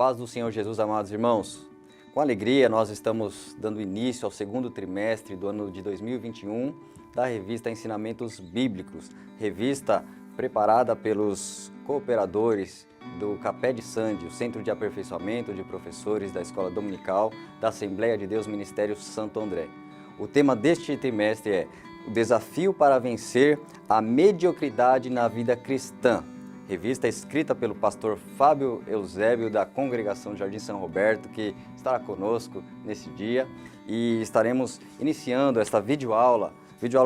paz do Senhor Jesus, amados irmãos. Com alegria, nós estamos dando início ao segundo trimestre do ano de 2021 da revista Ensinamentos Bíblicos, revista preparada pelos cooperadores do Capé de Sande, o Centro de Aperfeiçoamento de Professores da Escola Dominical da Assembleia de Deus Ministério Santo André. O tema deste trimestre é o desafio para vencer a mediocridade na vida cristã. Revista escrita pelo pastor Fábio Eusébio da Congregação Jardim São Roberto, que estará conosco nesse dia, e estaremos iniciando esta videoaula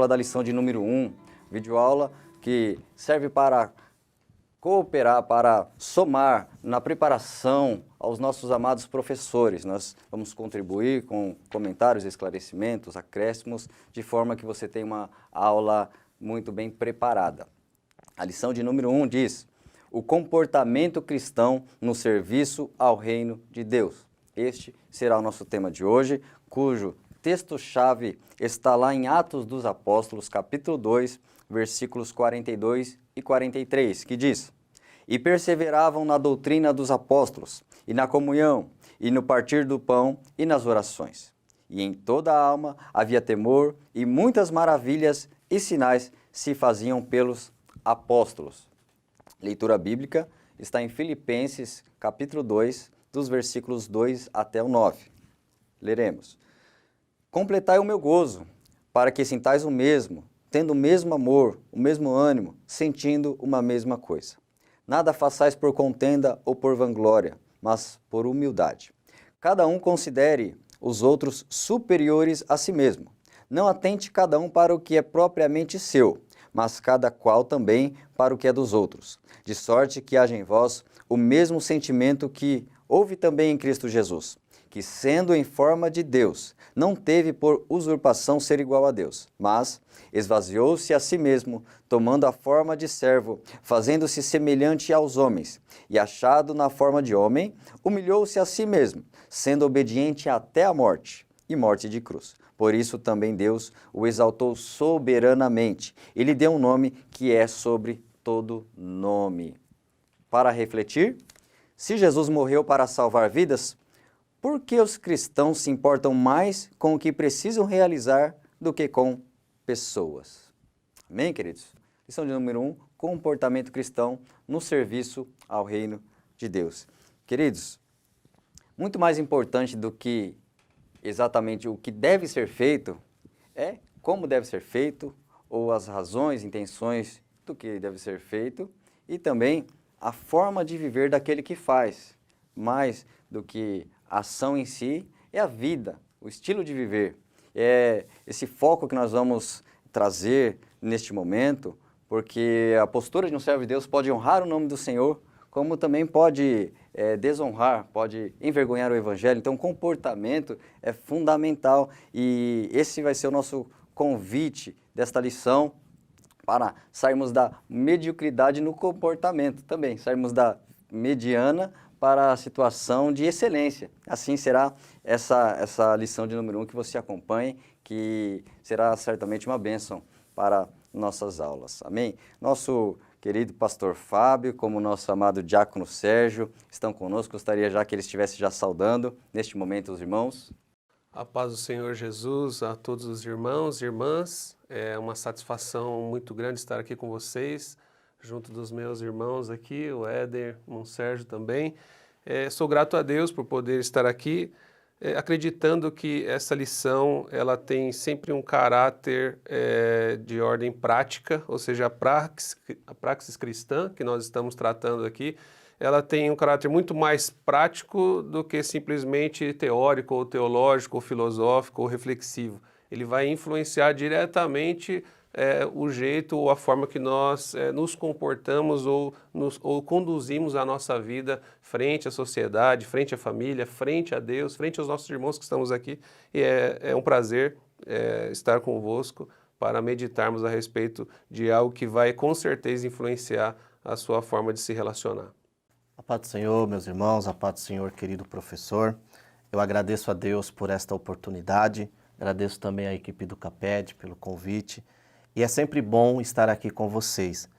da lição de número 1, videoaula que serve para cooperar, para somar na preparação aos nossos amados professores. Nós vamos contribuir com comentários, esclarecimentos, acréscimos, de forma que você tenha uma aula muito bem preparada. A lição de número 1 diz: o comportamento cristão no serviço ao reino de Deus. Este será o nosso tema de hoje, cujo texto-chave está lá em Atos dos Apóstolos, capítulo 2, versículos 42 e 43, que diz: e perseveravam na doutrina dos apóstolos, e na comunhão, e no partir do pão, e nas orações. E em toda a alma havia temor, e muitas maravilhas e sinais se faziam pelos apóstolos. Leitura bíblica está em Filipenses, capítulo 2, dos versículos 2 até o 9. Leremos: completai o meu gozo, para que sintais o mesmo, tendo o mesmo amor, o mesmo ânimo, sentindo uma mesma coisa. Nada façais por contenda ou por vanglória, mas por humildade. Cada um considere os outros superiores a si mesmo. Não atente cada um para o que é propriamente seu, mas cada qual também para o que é dos outros. De sorte que haja em vós o mesmo sentimento que houve também em Cristo Jesus, que, sendo em forma de Deus, não teve por usurpação ser igual a Deus, mas esvaziou-se a si mesmo, tomando a forma de servo, fazendo-se semelhante aos homens, e achado na forma de homem, humilhou-se a si mesmo, sendo obediente até a morte, e morte de cruz. Por isso também Deus o exaltou soberanamente, e lhe deu um nome que é sobre todo nome. Para refletir, se Jesus morreu para salvar vidas, por que os cristãos se importam mais com o que precisam realizar do que com pessoas? Amém, queridos? Lição de número 1, comportamento cristão no serviço ao reino de Deus. Queridos, muito mais importante do que exatamente o que deve ser feito é como deve ser feito, ou as razões, intenções do que deve ser feito, e também a forma de viver daquele que faz. Mais do que a ação em si, é a vida, o estilo de viver. É esse foco que nós vamos trazer neste momento, porque a postura de um servo de Deus pode honrar o nome do Senhor, como também pode desonrar, pode envergonhar o Evangelho. Então, o comportamento é fundamental, e esse vai ser o nosso convite desta lição, para sairmos da mediocridade no comportamento também, sairmos da mediana para a situação de excelência. Assim será essa lição de número 1 que você acompanhe, que será certamente uma bênção para nossas aulas. Amém? Nosso querido pastor Fábio, como nosso amado diácono Sérgio, estão conosco. Gostaria já que ele estivesse já saudando neste momento os irmãos. A paz do Senhor Jesus a todos os irmãos e irmãs. É uma satisfação muito grande estar aqui com vocês, junto dos meus irmãos aqui, o Éder, o Sérgio também. Sou grato a Deus por poder estar aqui, acreditando que essa lição ela tem sempre um caráter de ordem prática, ou seja, a praxis cristã que nós estamos tratando aqui, ela tem um caráter muito mais prático do que simplesmente teórico, ou teológico, ou filosófico, ou reflexivo. Ele vai influenciar diretamente o jeito ou a forma que nós nos comportamos ou conduzimos a nossa vida frente à sociedade, frente à família, frente a Deus, frente aos nossos irmãos que estamos aqui. E é um prazer estar convosco para meditarmos a respeito de algo que vai com certeza influenciar a sua forma de se relacionar. A paz do Senhor, meus irmãos, a paz do Senhor, querido professor. Eu agradeço a Deus por esta oportunidade, agradeço também à equipe do CAPED pelo convite, e é sempre bom estar aqui com vocês.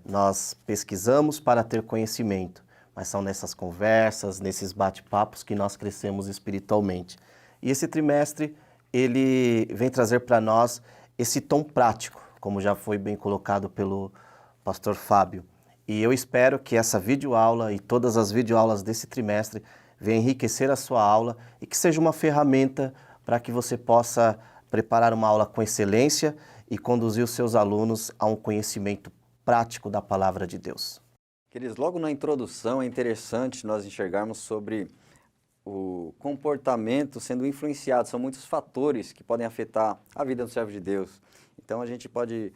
Nós pesquisamos para ter conhecimento, mas são nessas conversas, nesses bate-papos que nós crescemos espiritualmente. E esse trimestre, ele vem trazer para nós esse tom prático, como já foi bem colocado pelo pastor Fábio. E eu espero que essa videoaula e todas as videoaulas desse trimestre venham enriquecer a sua aula e que seja uma ferramenta para que você possa preparar uma aula com excelência e conduzir os seus alunos a um conhecimento prático da palavra de Deus. Queridos, logo na introdução é interessante nós enxergarmos sobre o comportamento sendo influenciado. São muitos fatores que podem afetar a vida do servo de Deus. Então a gente pode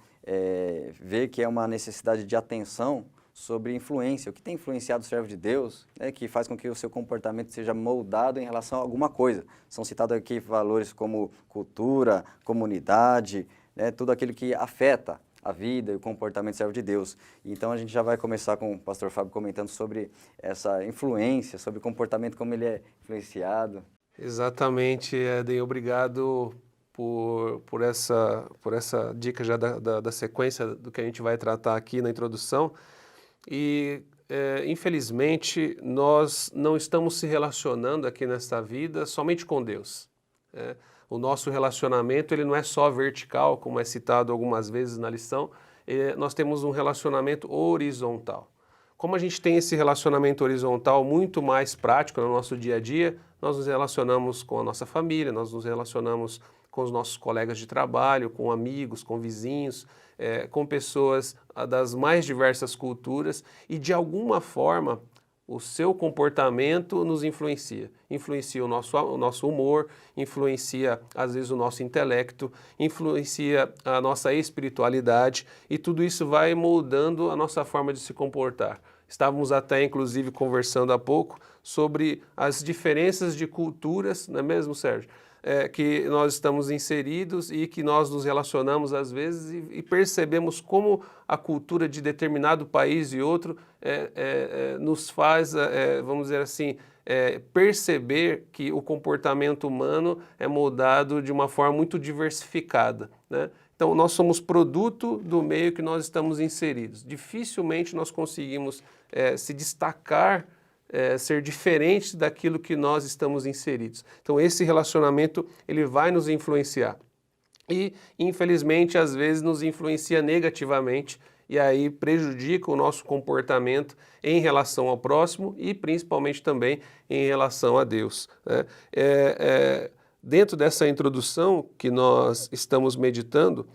ver que é uma necessidade de atenção sobre influência, o que tem influenciado o servo de Deus, né, que faz com que o seu comportamento seja moldado em relação a alguma coisa. São citados aqui valores como cultura, comunidade, né, tudo aquilo que afeta a vida e o comportamento do servo de Deus. Então a gente já vai começar com o pastor Fábio comentando sobre essa influência, sobre o comportamento, como ele é influenciado. Exatamente, Eden, obrigado por essa dica já da sequência do que a gente vai tratar aqui na introdução. E, infelizmente, nós não estamos se relacionando aqui nesta vida somente com Deus. O nosso relacionamento ele não é só vertical, como é citado algumas vezes na lição, nós temos um relacionamento horizontal. Como a gente tem esse relacionamento horizontal muito mais prático no nosso dia a dia, nós nos relacionamos com a nossa família, nós nos relacionamos com os nossos colegas de trabalho, com amigos, com vizinhos, com pessoas das mais diversas culturas e, de alguma forma, o seu comportamento nos influencia. Influencia o nosso humor, influencia, às vezes, o nosso intelecto, influencia a nossa espiritualidade e tudo isso vai moldando a nossa forma de se comportar. Estávamos até, inclusive, conversando há pouco sobre as diferenças de culturas, não é mesmo, Sérgio? Que nós estamos inseridos e que nós nos relacionamos às vezes e percebemos como a cultura de determinado país e outro nos faz, vamos dizer assim, perceber que o comportamento humano é moldado de uma forma muito diversificada, né? Então, nós somos produto do meio que nós estamos inseridos. Dificilmente nós conseguimos se destacar, ser diferente daquilo que nós estamos inseridos. Então esse relacionamento ele vai nos influenciar e infelizmente às vezes nos influencia negativamente e aí prejudica o nosso comportamento em relação ao próximo e principalmente também em relação a Deus, né? Dentro dessa introdução que nós estamos meditando,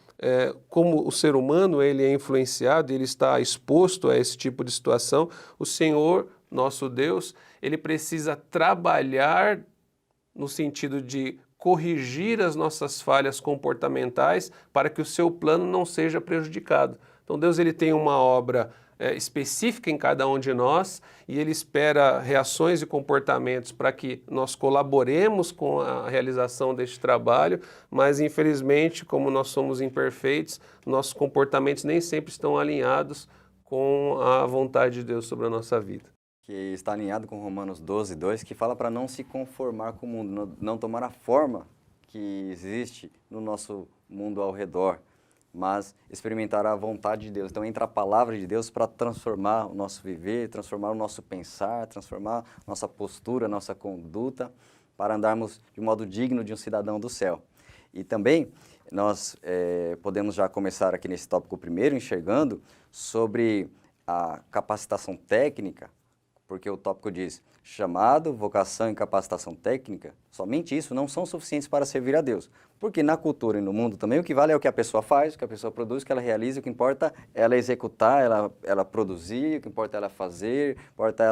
como o ser humano ele é influenciado, ele está exposto a esse tipo de situação, o Senhor nosso Deus, ele precisa trabalhar no sentido de corrigir as nossas falhas comportamentais para que o seu plano não seja prejudicado. Então Deus ele tem uma obra específica em cada um de nós e ele espera reações e comportamentos para que nós colaboremos com a realização deste trabalho, mas infelizmente, como nós somos imperfeitos, nossos comportamentos nem sempre estão alinhados com a vontade de Deus sobre a nossa vida. Que está alinhado com Romanos 12:2, que fala para não se conformar com o mundo, não tomar a forma que existe no nosso mundo ao redor, mas experimentar a vontade de Deus. Então entra a palavra de Deus para transformar o nosso viver, transformar o nosso pensar, transformar nossa postura, nossa conduta, para andarmos de modo digno de um cidadão do céu. E também nós podemos já começar aqui nesse tópico primeiro, enxergando sobre a capacitação técnica, porque o tópico diz chamado, vocação e capacitação técnica, somente isso não são suficientes para servir a Deus. Porque na cultura e no mundo também o que vale é o que a pessoa faz, o que a pessoa produz, o que ela realiza, o que importa é ela executar, ela produzir, o que importa é ela fazer, o que importa é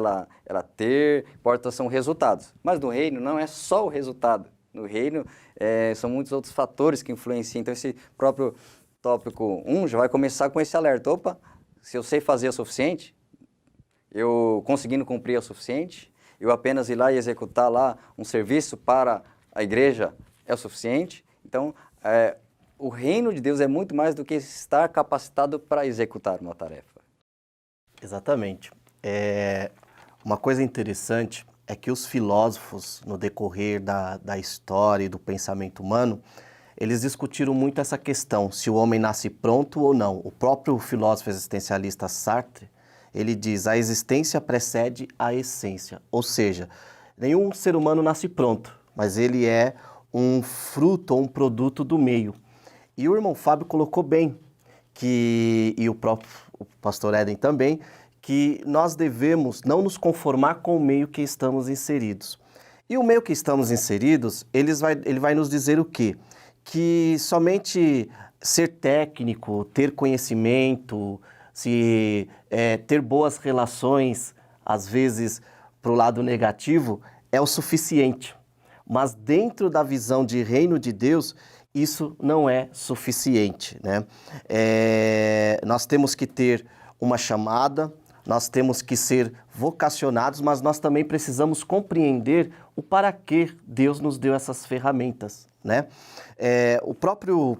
ela ter, o que importa são resultados. Mas no reino não é só o resultado. No reino são muitos outros fatores que influenciam. Então esse próprio tópico 1 já vai começar com esse alerta. Opa, se eu sei fazer o suficiente, eu conseguindo cumprir é o suficiente, eu apenas ir lá e executar lá um serviço para a igreja é o suficiente. Então, o reino de Deus é muito mais do que estar capacitado para executar uma tarefa. Exatamente. Uma coisa interessante é que os filósofos, no decorrer da história e do pensamento humano, eles discutiram muito essa questão, se o homem nasce pronto ou não. O próprio filósofo existencialista Sartre, ele diz: a existência precede a essência. Ou seja, nenhum ser humano nasce pronto, mas ele é um fruto ou um produto do meio. E o irmão Fábio colocou bem, e o próprio pastor Éden também, que nós devemos não nos conformar com o meio que estamos inseridos. E o meio que estamos inseridos, ele vai nos dizer o quê? Que somente ser técnico, ter conhecimento, ter boas relações, às vezes para o lado negativo, é o suficiente. Mas dentro da visão de reino de Deus, isso não é suficiente, né? Nós temos que ter uma chamada, nós temos que ser vocacionados, mas nós também precisamos compreender o para que Deus nos deu essas ferramentas, né? O próprio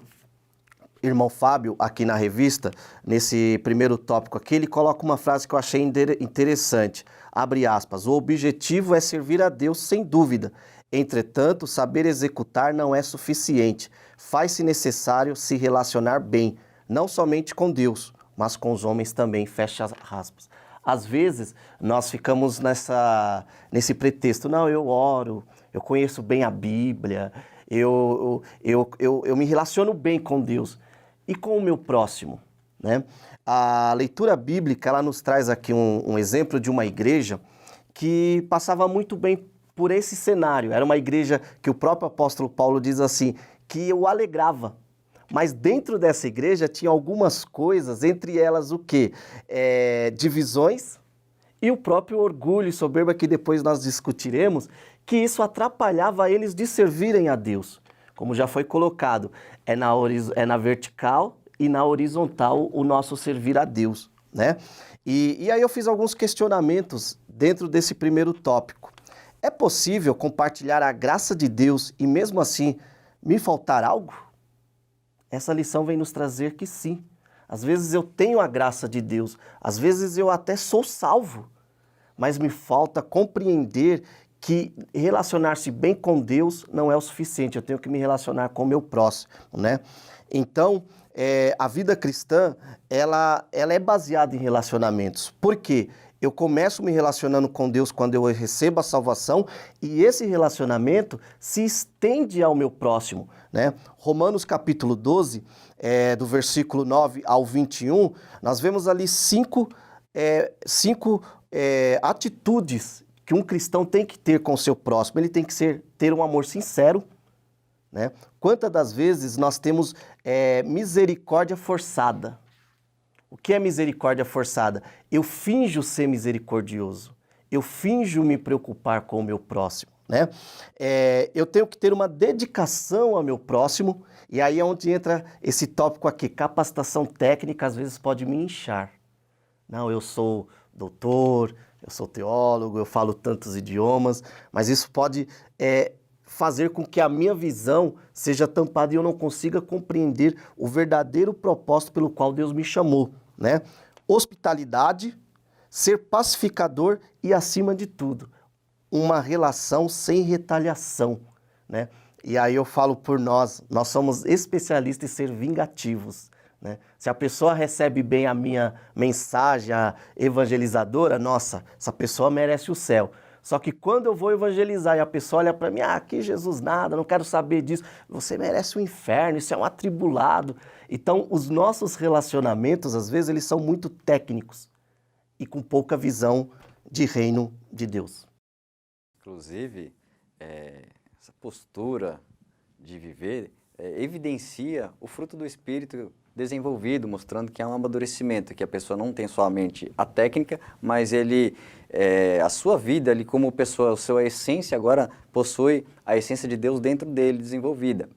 irmão Fábio, aqui na revista, nesse primeiro tópico aqui, ele coloca uma frase que eu achei interessante. Abre aspas: o objetivo é servir a Deus sem dúvida. Entretanto, saber executar não é suficiente. Faz-se necessário se relacionar bem, não somente com Deus, mas com os homens também, fecha aspas. Às vezes, nós ficamos nesse pretexto: não, eu oro, eu conheço bem a Bíblia, eu me relaciono bem com Deus. E com o meu próximo, né? A leitura bíblica, ela nos traz aqui um exemplo de uma igreja que passava muito bem por esse cenário. Era uma igreja que o próprio apóstolo Paulo diz assim, que o alegrava. Mas dentro dessa igreja tinha algumas coisas, entre elas o quê? Divisões e o próprio orgulho e soberba, que depois nós discutiremos, que isso atrapalhava eles de servirem a Deus. Como já foi colocado, é na vertical e na horizontal o nosso servir a Deus, né? E aí eu fiz alguns questionamentos dentro desse primeiro tópico. É possível compartilhar a graça de Deus e mesmo assim me faltar algo? Essa lição vem nos trazer que sim. Às vezes eu tenho a graça de Deus, às vezes eu até sou salvo, mas me falta compreender que relacionar-se bem com Deus não é o suficiente, eu tenho que me relacionar com o meu próximo, né? Então, a vida cristã, ela é baseada em relacionamentos. Por quê? Eu começo me relacionando com Deus quando eu recebo a salvação e esse relacionamento se estende ao meu próximo, né? Romanos capítulo 12, do versículo 9 ao 21, nós vemos ali cinco atitudes que um cristão tem que ter com o seu próximo. Ele tem que ter um amor sincero, né? Quantas das vezes nós temos misericórdia forçada? O que é misericórdia forçada? Eu finjo ser misericordioso, eu finjo me preocupar com o meu próximo, né? Eu tenho que ter uma dedicação ao meu próximo, e aí é onde entra esse tópico aqui, capacitação técnica, às vezes pode me inchar. Não, eu sou doutor, eu sou teólogo, eu falo tantos idiomas, mas isso pode fazer com que a minha visão seja tampada e eu não consiga compreender o verdadeiro propósito pelo qual Deus me chamou, né? Hospitalidade, ser pacificador e, acima de tudo, uma relação sem retaliação, né? E aí eu falo por nós somos especialistas em ser vingativos, né? Se a pessoa recebe bem a minha mensagem evangelizadora, nossa, essa pessoa merece o céu. Só que quando eu vou evangelizar e a pessoa olha para mim, aqui Jesus nada, não quero saber disso, você merece o inferno, isso é um atribulado. Então, os nossos relacionamentos, às vezes, eles são muito técnicos e com pouca visão de reino de Deus. Inclusive, essa postura de viver evidencia o fruto do Espírito desenvolvido, mostrando que há um amadurecimento, que a pessoa não tem somente a técnica, mas a sua vida, ele como pessoa, a sua essência agora possui a essência de Deus dentro dele desenvolvida.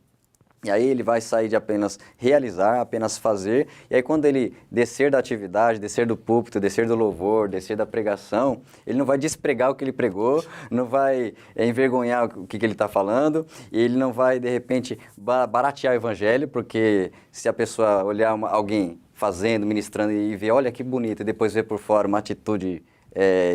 E aí ele vai sair de apenas realizar, apenas fazer, e aí quando ele descer da atividade, descer do púlpito, descer do louvor, descer da pregação, ele não vai despregar o que ele pregou, não vai envergonhar o que ele está falando, e ele não vai, de repente, baratear o evangelho, porque se a pessoa olhar alguém fazendo, ministrando e ver, olha que bonito, e depois ver por fora uma atitude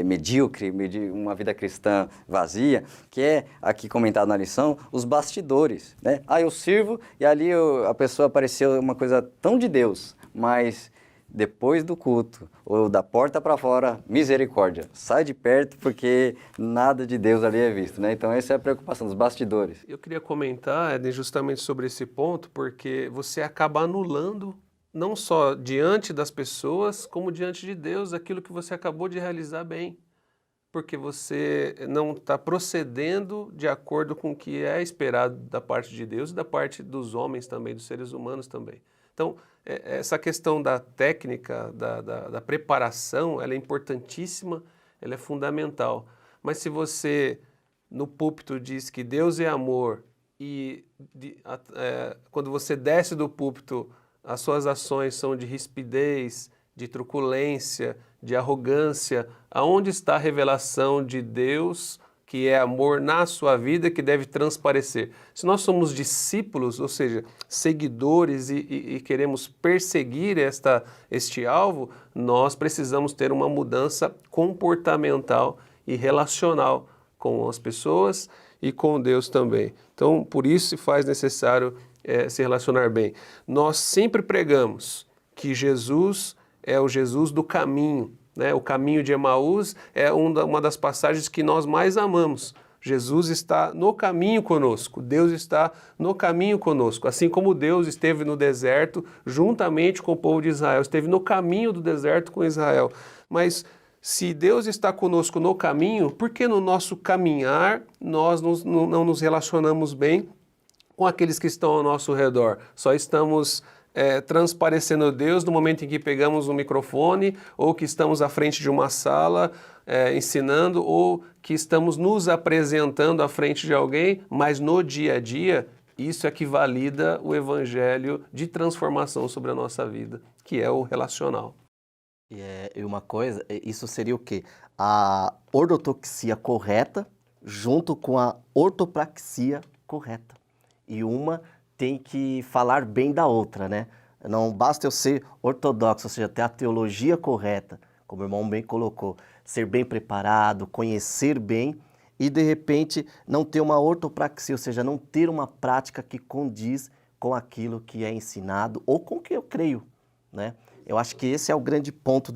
medíocre, uma vida cristã vazia, que é, aqui comentado na lição, os bastidores, né? Eu sirvo e ali a pessoa apareceu uma coisa tão de Deus, mas depois do culto, ou da porta para fora, misericórdia. Sai de perto porque nada de Deus ali é visto, né? Então essa é a preocupação dos bastidores. Eu queria comentar, Éden, justamente sobre esse ponto, porque você acaba anulando, não só diante das pessoas, como diante de Deus, aquilo que você acabou de realizar bem. Porque você não está procedendo de acordo com o que é esperado da parte de Deus e da parte dos homens também, dos seres humanos também. Então, essa questão da técnica, da preparação, ela é importantíssima, ela é fundamental. Mas se você, no púlpito, diz que Deus é amor e quando você desce do púlpito, as suas ações são de rispidez, de truculência, de arrogância, aonde está a revelação de Deus, que é amor na sua vida, que deve transparecer? Se nós somos discípulos, ou seja, seguidores e queremos perseguir este alvo, nós precisamos ter uma mudança comportamental e relacional com as pessoas e com Deus também. Então, por isso se faz necessário se relacionar bem. Nós sempre pregamos que Jesus é o Jesus do caminho, né? O caminho de Emaús é uma das passagens que nós mais amamos. Jesus está no caminho conosco, Deus está no caminho conosco, assim como Deus esteve no deserto juntamente com o povo de Israel, esteve no caminho do deserto com Israel. Mas se Deus está conosco no caminho, por que no nosso caminhar nós não nos relacionamos bem com aqueles que estão ao nosso redor? Só estamos transparecendo Deus no momento em que pegamos um microfone, ou que estamos à frente de uma sala ensinando, ou que estamos nos apresentando à frente de alguém, mas no dia a dia, isso é que valida o evangelho de transformação sobre a nossa vida, que é o relacional. E uma coisa, isso seria o quê? A ortodoxia correta junto com a ortopraxia correta. E uma tem que falar bem da outra, né? Não basta eu ser ortodoxo, ou seja, ter a teologia correta, como o irmão bem colocou, ser bem preparado, conhecer bem e, de repente, não ter uma ortopraxia, ou seja, não ter uma prática que condiz com aquilo que é ensinado ou com o que eu creio, né? Eu acho que esse é o grande ponto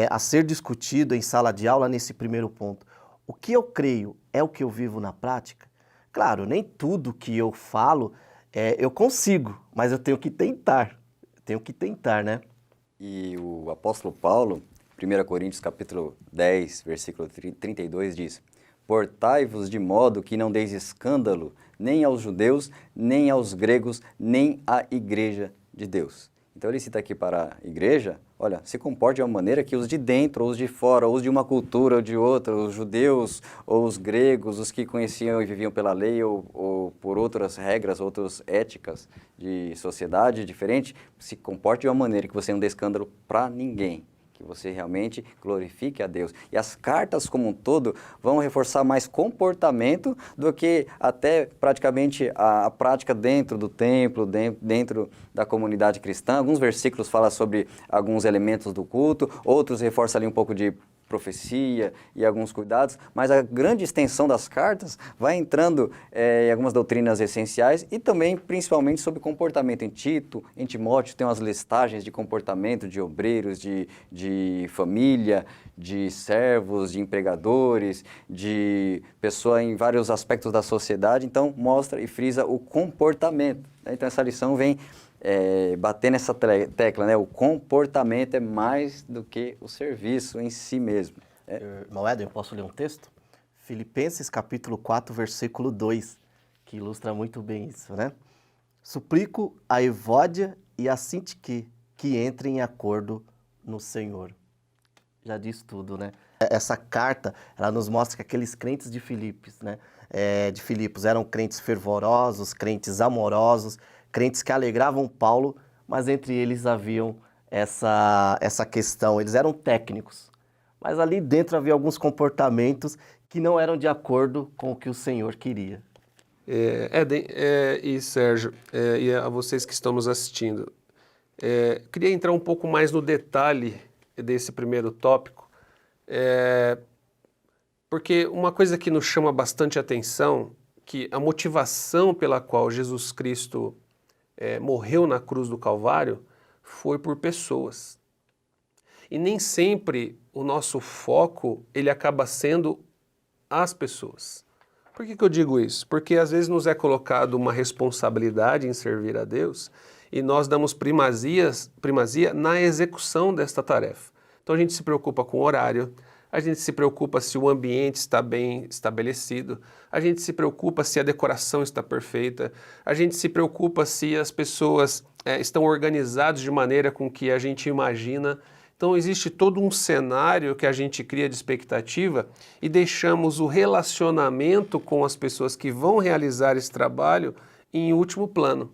a ser discutido em sala de aula nesse primeiro ponto. O que eu creio é o que eu vivo na prática? Claro, nem tudo que eu falo eu consigo, mas eu tenho que tentar. Né? E o apóstolo Paulo, 1 Coríntios capítulo 10, versículo 32, diz: Portai-vos de modo que não deis escândalo nem aos judeus, nem aos gregos, nem à igreja de Deus. Então ele cita aqui para a igreja, olha, se comporte de uma maneira que os de dentro, ou os de fora, ou os de uma cultura ou de outra, os judeus ou os gregos, os que conheciam e viviam pela lei ou por outras regras, outras éticas de sociedade diferente, se comporte de uma maneira que você não dê escândalo para ninguém, que você realmente glorifique a Deus. E as cartas como um todo vão reforçar mais comportamento do que até praticamente a prática dentro do templo, dentro da comunidade cristã. Alguns versículos falam sobre alguns elementos do culto, outros reforçam ali um pouco de profecia e alguns cuidados, mas a grande extensão das cartas vai entrando em algumas doutrinas essenciais e também, principalmente, sobre comportamento. Em Tito, em Timóteo, tem umas listagens de comportamento de obreiros, de família, de servos, de empregadores, de pessoa em vários aspectos da sociedade. Então, mostra e frisa o comportamento, né? Então, essa lição vem bater nessa tecla, né? O comportamento é mais do que o serviço em si mesmo. Irmão Éder, eu posso ler um texto? Filipenses capítulo 4, versículo 2, que ilustra muito bem isso, né? Suplico a Evódia e a Sintique que entrem em acordo no Senhor. Já diz tudo, né? Essa carta, ela nos mostra que aqueles crentes de Filipos, né? De Filipos eram crentes fervorosos, crentes amorosos, crentes que alegravam Paulo, mas entre eles haviam essa questão. Eles eram técnicos, mas ali dentro havia alguns comportamentos que não eram de acordo com o que o Senhor queria. Éden e Sérgio, e a vocês que estão nos assistindo, queria entrar um pouco mais no detalhe desse primeiro tópico, porque uma coisa que nos chama bastante atenção, que a motivação pela qual Jesus Cristo morreu na cruz do Calvário, foi por pessoas. E nem sempre o nosso foco ele acaba sendo as pessoas. Por que eu digo isso? Porque às vezes nos é colocado uma responsabilidade em servir a Deus e nós damos primazia na execução desta tarefa. Então a gente se preocupa com o horário, a gente se preocupa se o ambiente está bem estabelecido, a gente se preocupa se a decoração está perfeita, a gente se preocupa se as pessoas estão organizadas de maneira com que a gente imagina. Então existe todo um cenário que a gente cria de expectativa e deixamos o relacionamento com as pessoas que vão realizar esse trabalho em último plano.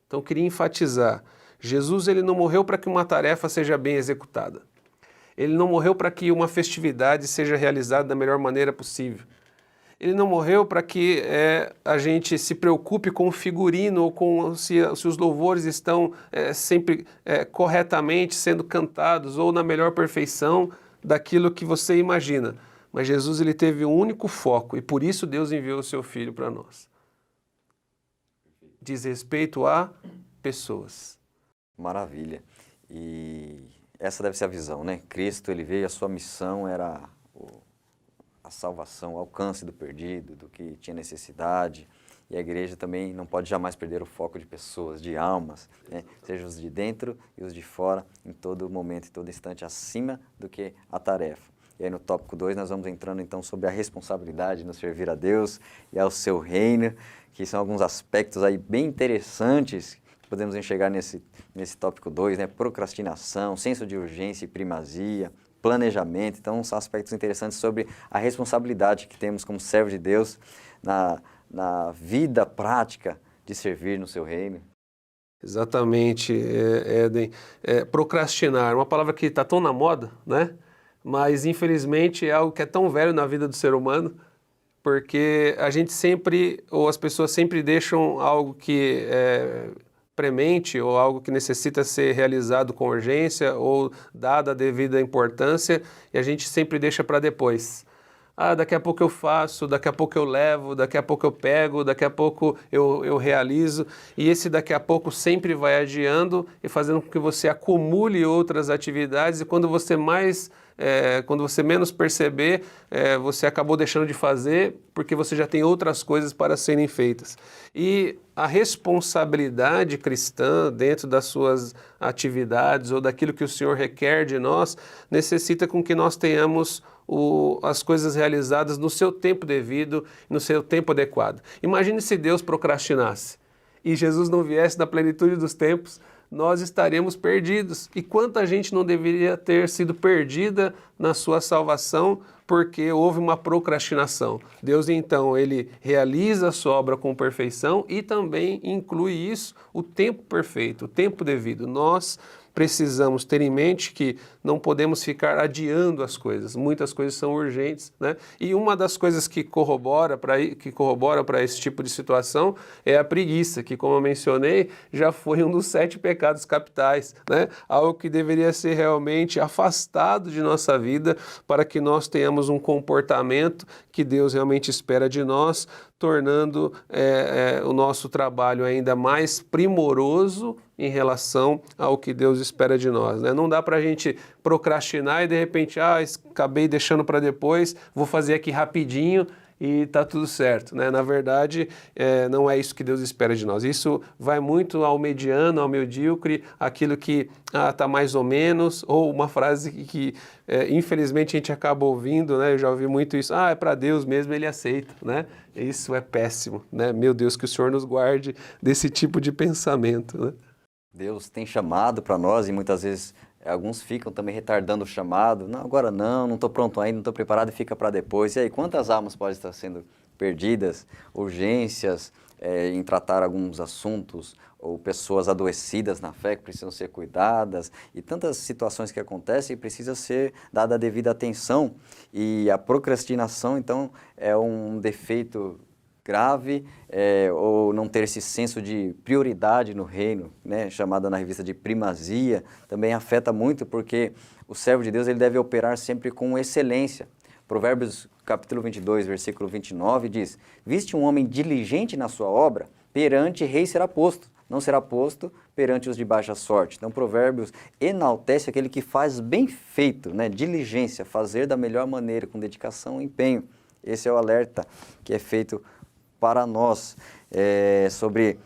Então eu queria enfatizar, Jesus ele não morreu para que uma tarefa seja bem executada. Ele não morreu para que uma festividade seja realizada da melhor maneira possível. Ele não morreu para que a gente se preocupe com o figurino ou com se os louvores estão sempre corretamente sendo cantados ou na melhor perfeição daquilo que você imagina. Mas Jesus ele teve um único foco e por isso Deus enviou o seu Filho para nós. Diz respeito a pessoas. Maravilha. E essa deve ser a visão, né? Cristo, ele veio, a sua missão era a salvação, o alcance do perdido, do que tinha necessidade. E a igreja também não pode jamais perder o foco de pessoas, de almas, né? Seja os de dentro e os de fora, em todo momento, em todo instante, acima do que a tarefa. E aí no tópico 2 nós vamos entrando então sobre a responsabilidade de nos servir a Deus e ao seu reino, que são alguns aspectos aí bem interessantes que podemos enxergar nesse tópico 2, né? Procrastinação, senso de urgência e primazia, planejamento. Então são aspectos interessantes sobre a responsabilidade que temos como servo de Deus na vida prática de servir no seu reino. Exatamente, Éden. Procrastinar, uma palavra que está tão na moda, né? Mas infelizmente é algo que é tão velho na vida do ser humano, porque a gente sempre, ou as pessoas sempre deixam algo que é premente ou algo que necessita ser realizado com urgência ou dada a devida importância e a gente sempre deixa para depois. Daqui a pouco eu faço, daqui a pouco eu levo, daqui a pouco eu pego, daqui a pouco eu realizo. E esse daqui a pouco sempre vai adiando e fazendo com que você acumule outras atividades e quando você menos perceber, você acabou deixando de fazer porque você já tem outras coisas para serem feitas. E a responsabilidade cristã dentro das suas atividades ou daquilo que o Senhor requer de nós, necessita com que nós tenhamos as coisas realizadas no seu tempo devido, no seu tempo adequado. Imagine se Deus procrastinasse e Jesus não viesse na plenitude dos tempos, nós estaremos perdidos. E quanta gente não deveria ter sido perdida na sua salvação porque houve uma procrastinação. Deus, então, ele realiza a sua obra com perfeição e também inclui isso, o tempo perfeito, o tempo devido. Nós precisamos ter em mente que não podemos ficar adiando as coisas. Muitas coisas são urgentes, né? E uma das coisas que corrobora para esse tipo de situação é a preguiça, que, como eu mencionei, já foi um dos 7 pecados capitais, né? Algo que deveria ser realmente afastado de nossa vida para que nós tenhamos um comportamento que Deus realmente espera de nós, tornando o nosso trabalho ainda mais primoroso em relação ao que Deus espera de nós, né? Não dá para a gente procrastinar e de repente, acabei deixando para depois, vou fazer aqui rapidinho e está tudo certo, né? Na verdade, não é isso que Deus espera de nós. Isso vai muito ao mediano, ao medíocre, aquilo que está mais ou menos, ou uma frase que infelizmente a gente acaba ouvindo, né? Eu já ouvi muito isso, é para Deus mesmo, ele aceita, né? Isso é péssimo, né? Meu Deus, que o Senhor nos guarde desse tipo de pensamento, né? Deus tem chamado para nós e muitas vezes alguns ficam também retardando o chamado. Não, agora não estou pronto ainda, não estou preparado e fica para depois. E aí, quantas almas podem estar sendo perdidas? Urgências em tratar alguns assuntos ou pessoas adoecidas na fé que precisam ser cuidadas e tantas situações que acontecem e precisa ser dada a devida atenção. E a procrastinação, então, é um defeito grave, ou não ter esse senso de prioridade no reino, né, chamado na revista de primazia, também afeta muito porque o servo de Deus ele deve operar sempre com excelência. Provérbios capítulo 22, versículo 29 diz: "Viste um homem diligente na sua obra, perante rei será posto, não será posto perante os de baixa sorte. Então, Provérbios enaltece aquele que faz bem feito, né? Diligência, fazer da melhor maneira, com dedicação e empenho. Esse é o alerta que é feito para nós sobre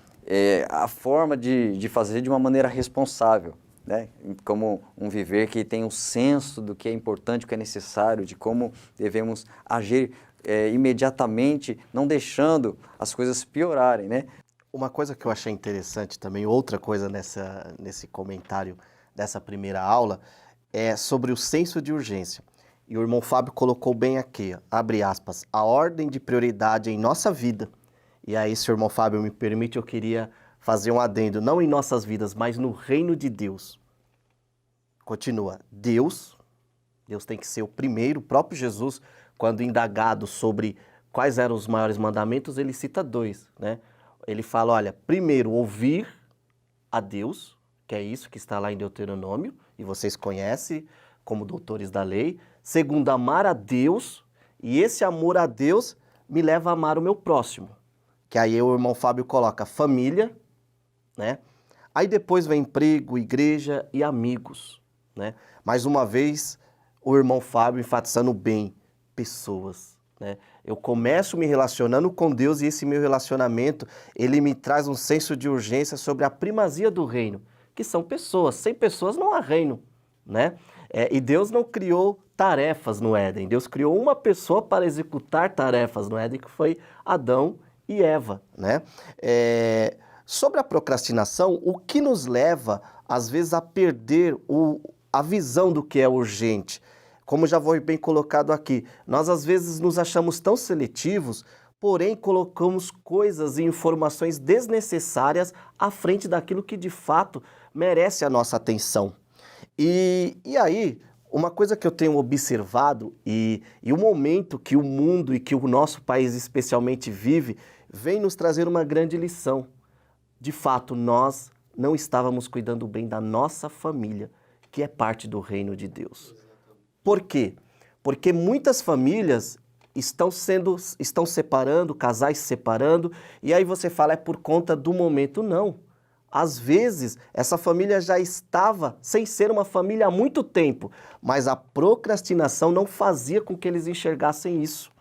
a forma de fazer de uma maneira responsável, né? Como um viver que tem um senso do que é importante, o que é necessário, de como devemos agir imediatamente, não deixando as coisas piorarem, né? Uma coisa que eu achei interessante também, outra coisa nesse comentário dessa primeira aula, é sobre o senso de urgência. E o irmão Fábio colocou bem aqui, abre aspas, a ordem de prioridade em nossa vida. E aí, se o irmão Fábio me permite, eu queria fazer um adendo, não em nossas vidas, mas no reino de Deus. Continua, Deus tem que ser o primeiro, o próprio Jesus, quando indagado sobre quais eram os maiores mandamentos, ele cita 2, né? Ele fala, olha, primeiro, ouvir a Deus, que é isso que está lá em Deuteronômio, e vocês conhecem como doutores da lei. Segundo, amar a Deus, e esse amor a Deus me leva a amar o meu próximo. Que aí o irmão Fábio coloca família, né? Aí depois vem emprego, igreja e amigos, né? Mais uma vez, o irmão Fábio enfatizando bem, pessoas, né? Eu começo me relacionando com Deus e esse meu relacionamento, ele me traz um senso de urgência sobre a primazia do reino, que são pessoas. Sem pessoas não há reino, né? E Deus não criou tarefas no Éden. Deus criou uma pessoa para executar tarefas no Éden, que foi Adão e Eva, né? Sobre a procrastinação, o que nos leva, às vezes, a perder a visão do que é urgente? Como já foi bem colocado aqui, nós às vezes nos achamos tão seletivos, porém colocamos coisas e informações desnecessárias à frente daquilo que de fato merece a nossa atenção. E aí, uma coisa que eu tenho observado e o momento que o mundo e que o nosso país especialmente vive, vem nos trazer uma grande lição. De fato, nós não estávamos cuidando bem da nossa família, que é parte do reino de Deus. Por quê? Porque muitas famílias estão separando, casais se separando, e aí você fala, é por conta do momento. Não. Às vezes, essa família já estava sem ser uma família há muito tempo, mas a procrastinação não fazia com que eles enxergassem isso.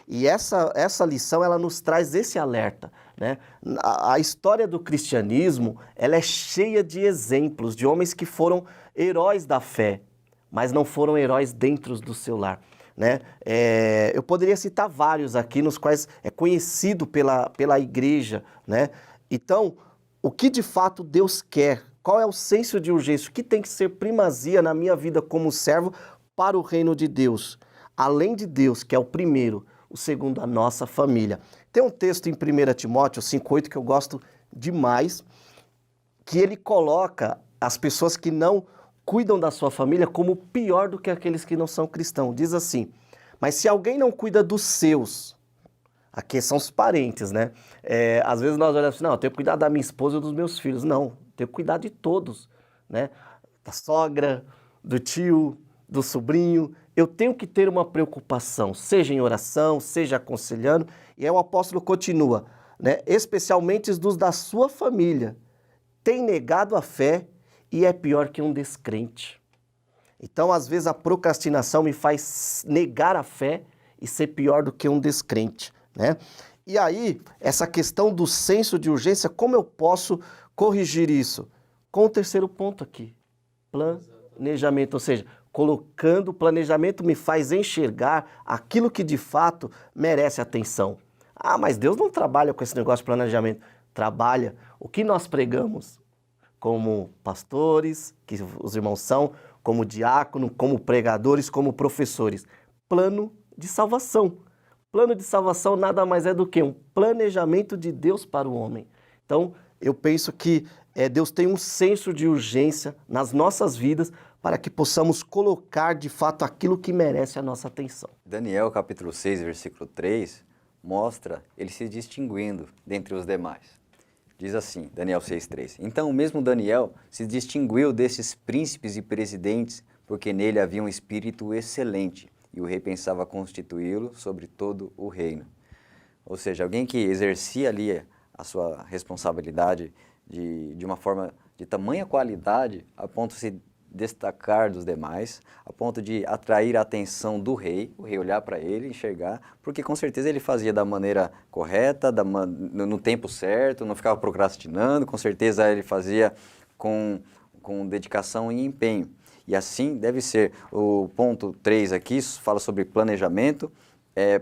E essa lição, ela nos traz esse alerta, né? A história do cristianismo, ela é cheia de exemplos de homens que foram heróis da fé, mas não foram heróis dentro do seu lar, né? Eu poderia citar vários aqui, nos quais é conhecido pela igreja, né? Então, o que de fato Deus quer? Qual é o senso de urgência? O que tem que ser primazia na minha vida como servo para o reino de Deus? Além de Deus, que é o primeiro, o segundo, a nossa família. Tem um texto em 1 Timóteo 5,8 que eu gosto demais, que ele coloca as pessoas que não cuidam da sua família como pior do que aqueles que não são cristãos. Diz assim, mas se alguém não cuida dos seus, aqui são os parentes, né? Às vezes nós olhamos assim, não, eu tenho que cuidar da minha esposa e dos meus filhos. Não, eu tenho que cuidar de todos, né? Da sogra, do tio, do sobrinho. Eu tenho que ter uma preocupação, seja em oração, seja aconselhando. E aí o apóstolo continua, né? Especialmente os dos da sua família. Tem negado a fé e é pior que um descrente. Então, às vezes, a procrastinação me faz negar a fé e ser pior do que um descrente, né? E aí, essa questão do senso de urgência, como eu posso corrigir isso? Com o terceiro ponto aqui, planejamento, ou seja, colocando o planejamento me faz enxergar aquilo que de fato merece atenção. Ah, mas Deus não trabalha com esse negócio de planejamento. Trabalha. O que nós pregamos como pastores, que os irmãos são, como diácono, como pregadores, como professores? Plano de salvação. Plano de salvação nada mais é do que um planejamento de Deus para o homem. Então, eu penso que Deus tem um senso de urgência nas nossas vidas para que possamos colocar de fato aquilo que merece a nossa atenção. Daniel capítulo 6, versículo 3, mostra ele se distinguindo dentre os demais. Diz assim, Daniel 6,3, então o mesmo Daniel se distinguiu desses príncipes e presidentes, porque nele havia um espírito excelente, e o rei pensava constituí-lo sobre todo o reino. Ou seja, alguém que exercia ali a sua responsabilidade de uma forma de tamanha qualidade a ponto de se destacar dos demais, a ponto de atrair a atenção do rei, o rei olhar para ele, enxergar, porque com certeza ele fazia da maneira correta, no tempo certo, não ficava procrastinando, com certeza ele fazia com dedicação e empenho. E assim deve ser. O ponto 3 aqui fala sobre planejamento,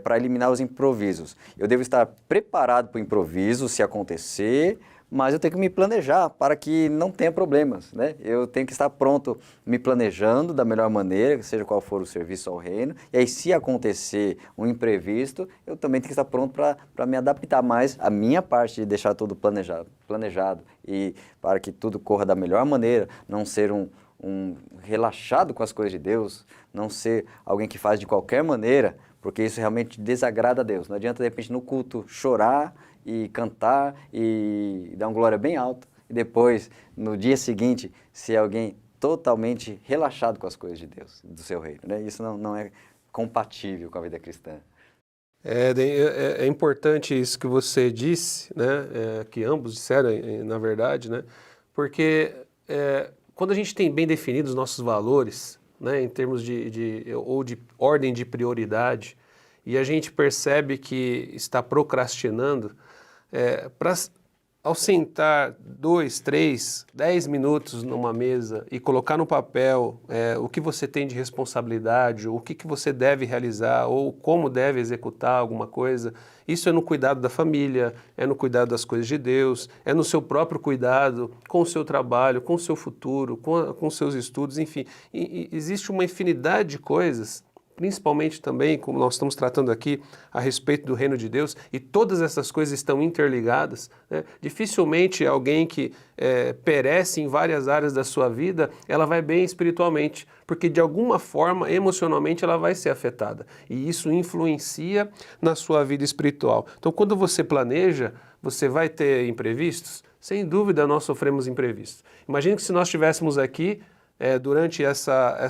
para eliminar os improvisos. Eu devo estar preparado para o improviso, se acontecer, mas eu tenho que me planejar para que não tenha problemas, né? Eu tenho que estar pronto, me planejando da melhor maneira, seja qual for o serviço ao reino, e aí se acontecer um imprevisto, eu também tenho que estar pronto para me adaptar mais à minha parte de deixar tudo planejado e para que tudo corra da melhor maneira, não ser um relaxado com as coisas de Deus, não ser alguém que faz de qualquer maneira, porque isso realmente desagrada a Deus. Não adianta, de repente, no culto chorar e cantar e dar uma glória bem alta, e depois, no dia seguinte, ser alguém totalmente relaxado com as coisas de Deus, do seu reino, né? Isso não é compatível com a vida cristã. É importante isso que você disse, né? Que ambos disseram, na verdade, né? Porque quando a gente tem bem definidos os nossos valores, né, em termos de ordem de prioridade, e a gente percebe que está procrastinando, ao sentar 2, 3, 10 minutos numa mesa e colocar no papel o que você tem de responsabilidade, o que você deve realizar ou como deve executar alguma coisa, isso é no cuidado da família, é no cuidado das coisas de Deus, é no seu próprio cuidado com o seu trabalho, com o seu futuro, com seus estudos, enfim. E existe uma infinidade de coisas, principalmente também, como nós estamos tratando aqui a respeito do reino de Deus, e todas essas coisas estão interligadas, né? Dificilmente alguém que perece em várias áreas da sua vida, ela vai bem espiritualmente, porque de alguma forma, emocionalmente, ela vai ser afetada, e isso influencia na sua vida espiritual. Então, quando você planeja, você vai ter imprevistos? Sem dúvida, nós sofremos imprevistos. Imagine que se nós estivéssemos aqui durante essa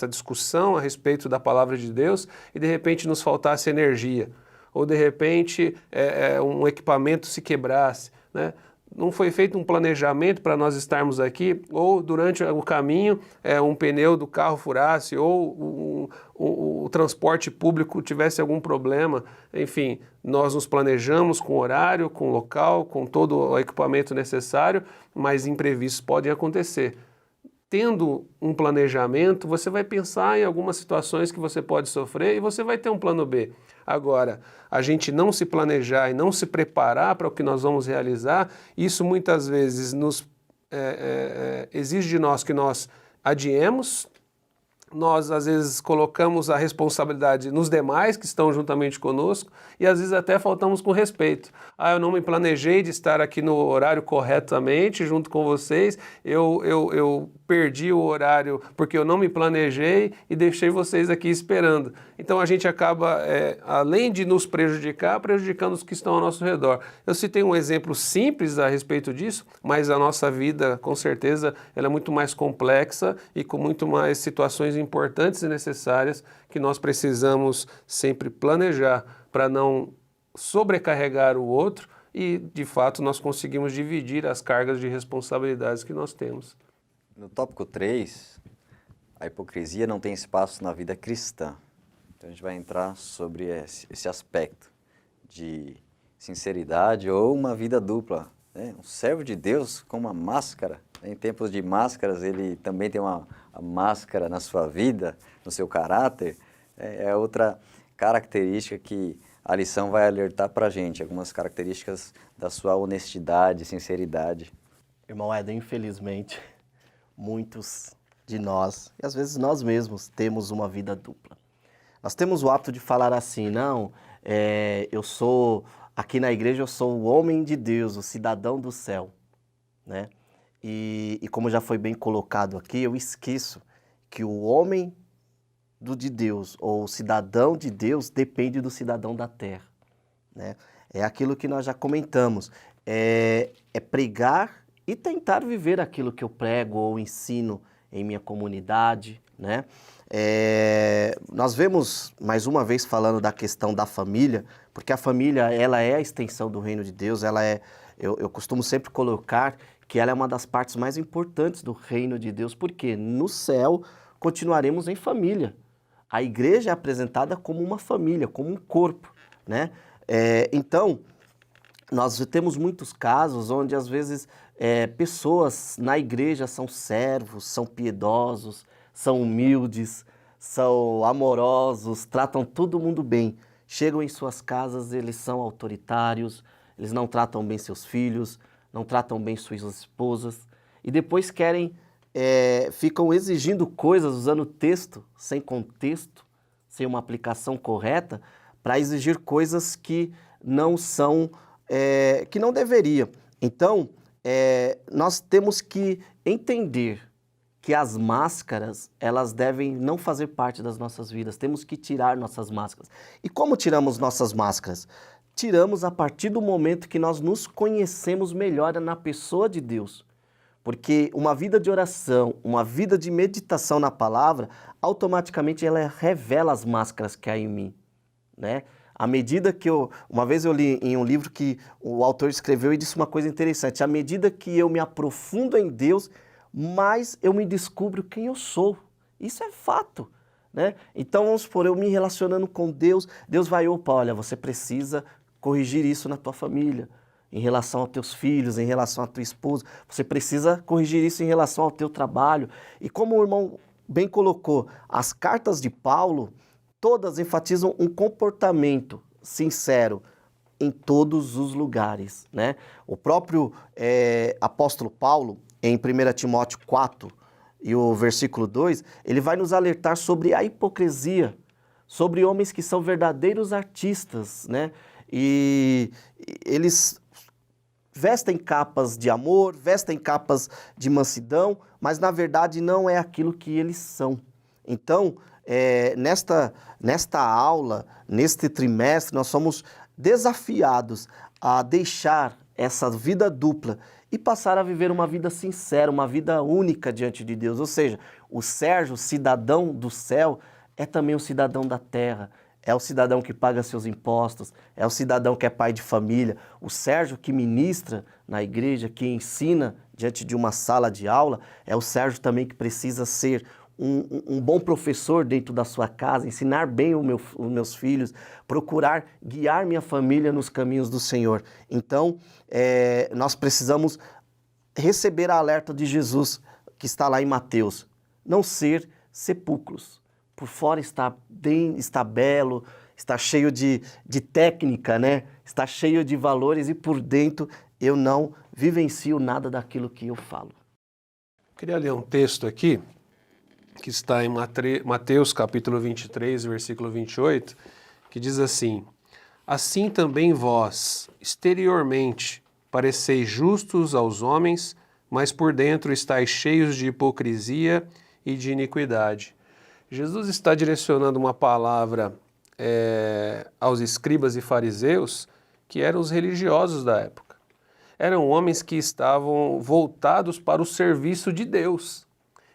discussão a respeito da palavra de Deus e de repente nos faltasse energia, ou de repente um equipamento se quebrasse, né? Não foi feito um planejamento para nós estarmos aqui, ou durante o caminho um pneu do carro furasse, ou o transporte público tivesse algum problema. Enfim, nós nos planejamos com horário, com local, com todo o equipamento necessário, mas imprevistos podem acontecer. Tendo um planejamento, você vai pensar em algumas situações que você pode sofrer e você vai ter um plano B. Agora, a gente não se planejar e não se preparar para o que nós vamos realizar, isso muitas vezes exige de nós que nós adiemos. Nós, às vezes, colocamos a responsabilidade nos demais que estão juntamente conosco e, às vezes, até faltamos com respeito. Eu não me planejei de estar aqui no horário corretamente junto com vocês, eu perdi o horário porque eu não me planejei e deixei vocês aqui esperando. Então, a gente acaba, além de nos prejudicar, prejudicando os que estão ao nosso redor. Eu citei um exemplo simples a respeito disso, mas a nossa vida, com certeza, ela é muito mais complexa e com muito mais situações importantes e necessárias que nós precisamos sempre planejar para não sobrecarregar o outro e, de fato, nós conseguimos dividir as cargas de responsabilidades que nós temos. No tópico 3, a hipocrisia não tem espaço na vida cristã. Então a gente vai entrar sobre esse aspecto de sinceridade ou uma vida dupla, né? Um servo de Deus com uma máscara. Em tempos de máscaras, ele também tem uma máscara na sua vida, no seu caráter. É outra característica que a lição vai alertar para a gente, algumas características da sua honestidade, sinceridade. Irmão Éder, infelizmente, muitos de nós, e às vezes nós mesmos, temos uma vida dupla. Nós temos o hábito de falar assim, não, eu sou, aqui na igreja eu sou o homem de Deus, o cidadão do céu, né? E como já foi bem colocado aqui, eu esqueço que o homem de Deus, ou o cidadão de Deus, depende do cidadão da terra, né? É aquilo que nós já comentamos, é pregar e tentar viver aquilo que eu prego ou ensino em minha comunidade, né? Nós vemos, mais uma vez, falando da questão da família, porque a família, ela é a extensão do reino de Deus, ela é eu costumo sempre colocar que ela é uma das partes mais importantes do reino de Deus, porque no céu continuaremos em família. A igreja é apresentada como uma família, como um corpo, né? Então, nós temos muitos casos onde, às vezes, pessoas na igreja são servos, são piedosos, são humildes, são amorosos, tratam todo mundo bem. Chegam em suas casas, eles são autoritários, eles não tratam bem seus filhos, não tratam bem suas esposas, e depois ficam exigindo coisas usando texto, sem contexto, sem uma aplicação correta, para exigir coisas que não são, que não deveria. Então, nós temos que entender que as máscaras, elas devem não fazer parte das nossas vidas. Temos que tirar nossas máscaras. E como tiramos nossas máscaras? Tiramos a partir do momento que nós nos conhecemos melhor na pessoa de Deus. Porque uma vida de oração, uma vida de meditação na palavra, automaticamente ela revela as máscaras que há em mim, né? À medida que uma vez eu li em um livro que o autor escreveu e disse uma coisa interessante: à medida que eu me aprofundo em Deus, mais eu me descubro quem eu sou. Isso é fato, né? Então, vamos supor, eu me relacionando com Deus, Deus vai, opa, olha, você precisa corrigir isso na tua família, em relação aos teus filhos, em relação à tua esposa, você precisa corrigir isso em relação ao teu trabalho. E como o irmão bem colocou, as cartas de Paulo, todas enfatizam um comportamento sincero em todos os lugares, né? O próprio apóstolo Paulo, em 1 Timóteo 4, e o versículo 2, ele vai nos alertar sobre a hipocrisia, sobre homens que são verdadeiros artistas, né? E eles vestem capas de amor, vestem capas de mansidão, mas na verdade não é aquilo que eles são. Então, nesta aula, neste trimestre, nós somos desafiados a deixar essa vida dupla e passar a viver uma vida sincera, uma vida única diante de Deus. Ou seja, o Sérgio, cidadão do céu, é também um cidadão da terra. É o cidadão que paga seus impostos, é o cidadão que é pai de família. O Sérgio que ministra na igreja, que ensina diante de uma sala de aula, é o Sérgio também que precisa ser um bom professor dentro da sua casa, ensinar bem os meus filhos, procurar guiar minha família nos caminhos do Senhor. Então, nós precisamos receber a alerta de Jesus, que está lá em Mateus, não ser sepulcros. Por fora está belo, está cheio de técnica, né? Está cheio de valores, e por dentro eu não vivencio nada daquilo que eu falo. Queria ler um texto aqui, que está em Mateus capítulo 23, versículo 28, que diz assim: assim também vós, exteriormente, pareceis justos aos homens, mas por dentro estáis cheios de hipocrisia e de iniquidade. Jesus está direcionando uma palavra aos escribas e fariseus, que eram os religiosos da época. Eram homens que estavam voltados para o serviço de Deus.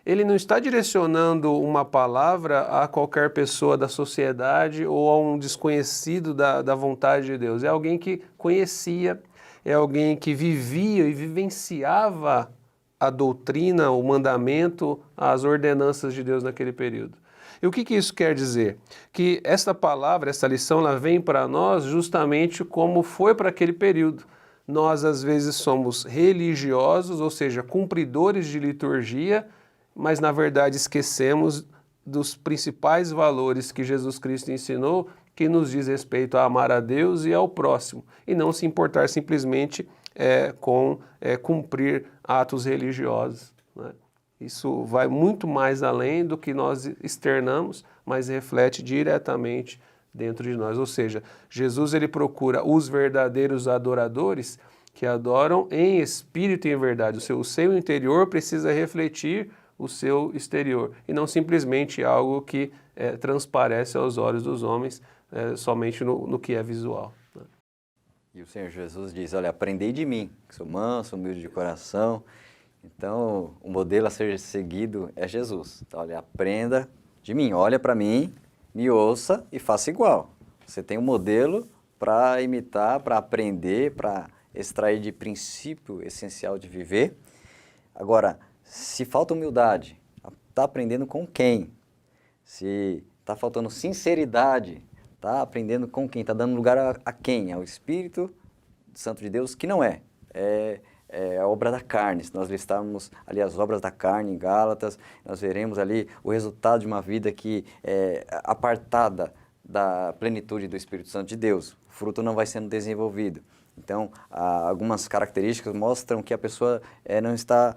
Ele não está direcionando uma palavra a qualquer pessoa da sociedade ou a um desconhecido da vontade de Deus. É alguém que conhecia, é alguém que vivia e vivenciava a doutrina, o mandamento, as ordenanças de Deus naquele período. E o que isso quer dizer? Que essa palavra, essa lição, ela vem para nós justamente como foi para aquele período. Nós, às vezes, somos religiosos, ou seja, cumpridores de liturgia, mas, na verdade, esquecemos dos principais valores que Jesus Cristo ensinou, que nos diz respeito a amar a Deus e ao próximo, e não se importar simplesmente com cumprir atos religiosos, né? Isso vai muito mais além do que nós externamos, mas reflete diretamente dentro de nós. Ou seja, Jesus ele procura os verdadeiros adoradores que adoram em espírito e em verdade. O seu interior precisa refletir o seu exterior e não simplesmente algo que transparece aos olhos dos homens somente no que é visual, né? E o Senhor Jesus diz, olha, aprendei de mim, que sou manso, humilde de coração. Então, o modelo a ser seguido é Jesus. Então, olha, aprenda de mim, olha para mim, me ouça e faça igual. Você tem um modelo para imitar, para aprender, para extrair de princípio essencial de viver. Agora, se falta humildade, está aprendendo com quem? Se está faltando sinceridade, está aprendendo com quem? Está dando lugar a quem? Ao Espírito Santo de Deus, que não é a obra da carne. Se nós listarmos ali as obras da carne em Gálatas, nós veremos ali o resultado de uma vida que é apartada da plenitude do Espírito Santo de Deus. O fruto não vai sendo desenvolvido. Então, algumas características mostram que a pessoa não está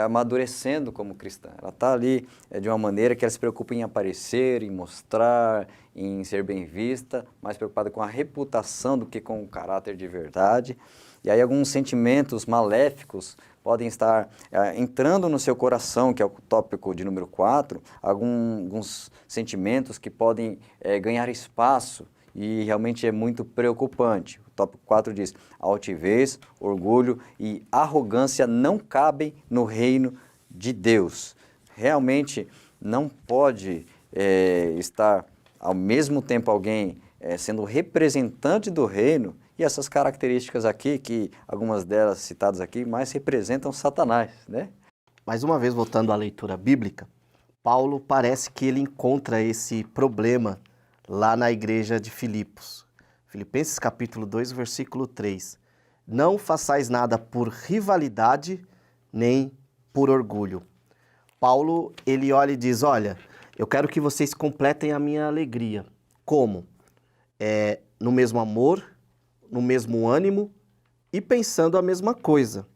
amadurecendo como cristã. Ela está ali de uma maneira que ela se preocupa em aparecer, em mostrar, em ser bem vista, mais preocupada com a reputação do que com o caráter de verdade. E aí alguns sentimentos maléficos podem estar entrando no seu coração, que é o tópico de número 4, alguns sentimentos que podem ganhar espaço e realmente é muito preocupante. O tópico 4 diz: altivez, orgulho e arrogância não cabem no reino de Deus. Realmente não pode estar ao mesmo tempo alguém sendo representante do reino. E essas características aqui, que algumas delas citadas aqui, mais representam Satanás, né? Mais uma vez, voltando à leitura bíblica, Paulo parece que ele encontra esse problema lá na igreja de Filipos. Filipenses capítulo 2, versículo 3. Não façais nada por rivalidade, nem por orgulho. Paulo, ele olha e diz, olha, eu quero que vocês completem a minha alegria. Como? No mesmo amor, no mesmo ânimo e pensando a mesma coisa.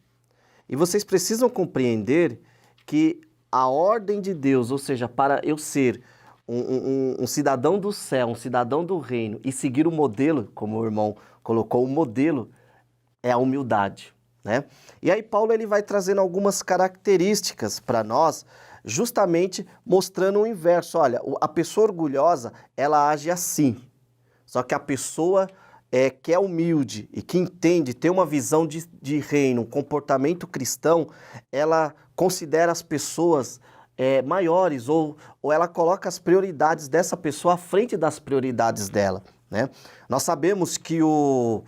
E vocês precisam compreender que a ordem de Deus, ou seja, para eu ser um cidadão do céu, um cidadão do reino e seguir o modelo, como o irmão colocou, o modelo é a humildade, né? E aí Paulo ele vai trazendo algumas características para nós, justamente mostrando o inverso. Olha, a pessoa orgulhosa, ela age assim, só que a pessoa que é humilde e que entende, tem uma visão de reino, um comportamento cristão, ela considera as pessoas maiores ou ela coloca as prioridades dessa pessoa à frente das prioridades dela, né? Nós sabemos que o